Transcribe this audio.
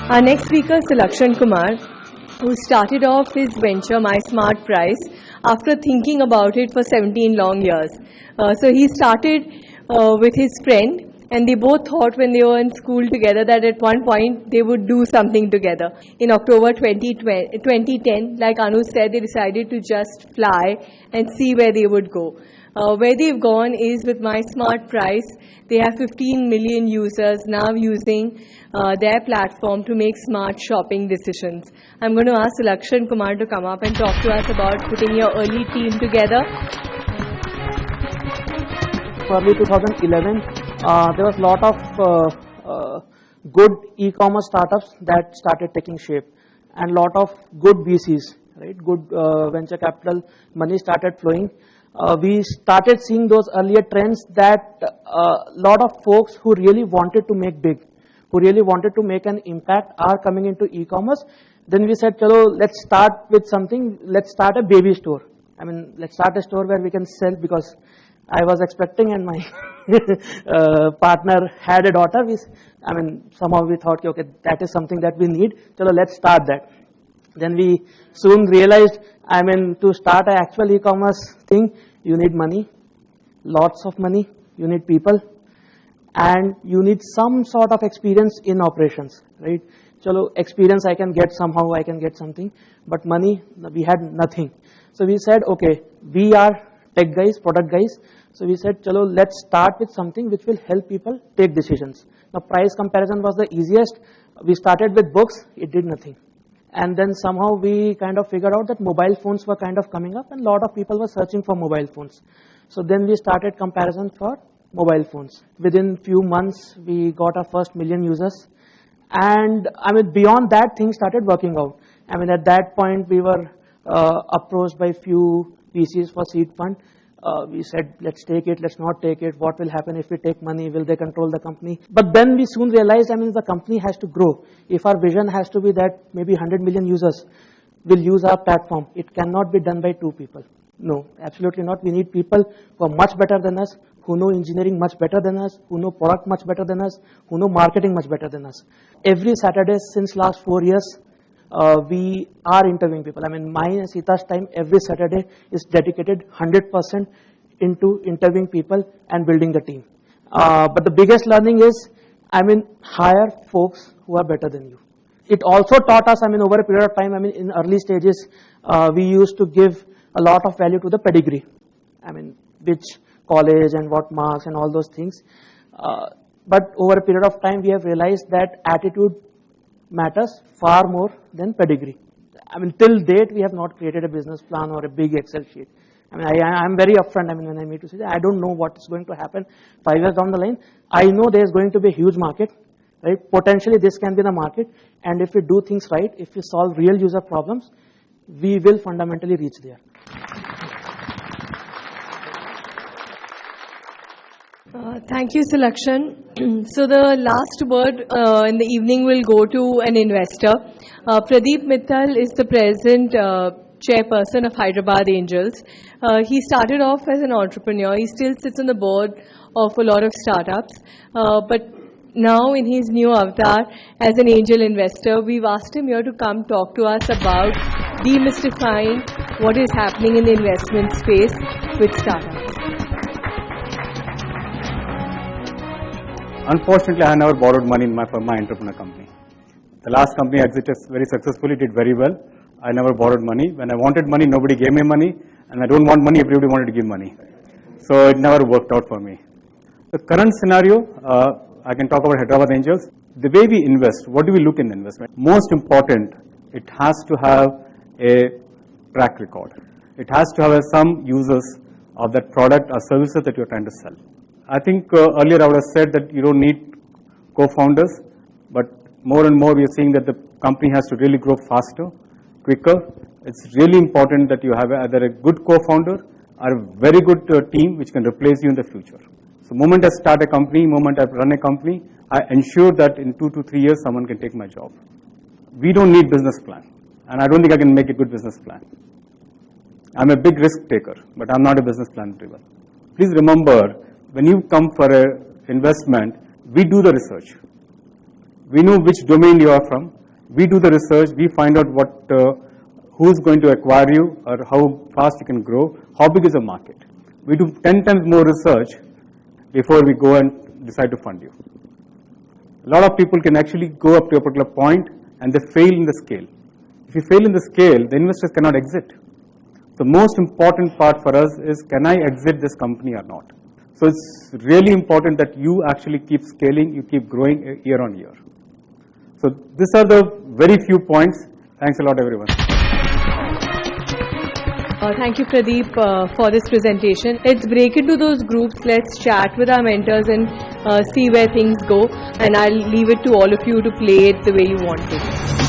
Our next speaker is Lakshan Kumar, who started off his venture, My Smart Price, after thinking about it for 17 long years. So he started with his friend, and they both thought when they were in school together that at one point they would do something together. In October 2010, like Anu said, they decided to just fly and see where they would go. Where they've gone is with My Smart Price. They have 15 million users now using their platform to make smart shopping decisions. I'm going to ask Lakshan Kumar to come up and talk to us about putting your early team together. Early 2011, there was a lot of good e-commerce startups that started taking shape, and lot of good VCs, right? Good venture capital money started flowing. We started seeing those earlier trends that a lot of folks who really wanted to make big, who really wanted to make an impact are coming into e-commerce. Then we said, chalo, let's start with something, let's start a baby store. I mean, let's start a store where we can sell, because I was expecting and my partner had a daughter. Somehow we thought, okay, that is something that we need. Chalo, let's start that. Then we soon realized, to start an actual e-commerce thing, you need money, lots of money, you need people, and you need some sort of experience in operations, right? Chalo, experience I can get somehow, I can get something, but money, we had nothing. So we said, okay, we are tech guys, product guys. So we said, chalo, let's start with something which will help people take decisions. Now, price comparison was the easiest. We started with books, it did nothing. And then somehow we kind of figured out that mobile phones were kind of coming up and a lot of people were searching for mobile phones. So then we started comparison for mobile phones. Within few months, we got our first million users. And beyond that, things started working out. At that point, we were approached by few VCs for seed fund. We said, let's take it, let's not take it. What will happen if we take money? Will they control the company? But then we soon realized, the company has to grow. If our vision has to be that maybe 100 million users will use our platform, it cannot be done by 2 people. No, absolutely not. We need people who are much better than us, who know engineering much better than us, who know product much better than us, who know marketing much better than us. Every Saturday since last 4 years, we are interviewing people. My and Sita's time every Saturday is dedicated 100% into interviewing people and building the team. But the biggest learning is, hire folks who are better than you. It also taught us, over a period of time, in early stages, we used to give a lot of value to the pedigree. Which college and what marks and all those things. But over a period of time, we have realized that attitude matters far more than pedigree. Till date, we have not created a business plan or a big Excel sheet. I'm very upfront, when I meet to say that I don't know what is going to happen 5 years down the line. I know there's going to be a huge market, right? Potentially this can be the market, and if we do things right, if we solve real user problems, we will fundamentally reach there. Thank you, Lakshan. So the last word in the evening will go to an investor. Pradeep Mittal is the present chairperson of Hyderabad Angels. He started off as an entrepreneur. He still sits on the board of a lot of startups. But now in his new avatar as an angel investor, we've asked him here to come talk to us about demystifying what is happening in the investment space with startups. Unfortunately, I never borrowed money from my entrepreneur company. The last company exited very successfully, did very well. I never borrowed money. When I wanted money, nobody gave me money. And I don't want money, everybody wanted to give money. So it never worked out for me. The current scenario, I can talk about Hyderabad Angels. The way we invest, what do we look in investment? Most important, it has to have a track record. It has to have some users of that product or services that you're trying to sell. I think earlier I would have said that you don't need co-founders, but more and more we are seeing that the company has to really grow faster, quicker. It's really important that you have either a good co-founder or a very good team which can replace you in the future. So moment I start a company, moment I run a company, I ensure that in 2 to 3 years someone can take my job. We don't need business plan, and I don't think I can make a good business plan. I'm a big risk taker, but I'm not a business plan driven. Please remember, when you come for an investment, we do the research. We know which domain you are from, We do the research, we find out who's going to acquire you or how fast you can grow, how big is the market. We do 10 times more research before we go and decide to fund you. A lot of people can actually go up to a particular point and they fail in the scale. If you fail in the scale, the investors cannot exit. The most important part for us is, can I exit this company or not? So it's really important that you actually keep scaling, you keep growing year on year. So these are the very few points. Thanks a lot, everyone. Thank you, Pradeep, for this presentation. Let's break into those groups. Let's chat with our mentors and see where things go. And I'll leave it to all of you to play it the way you want to.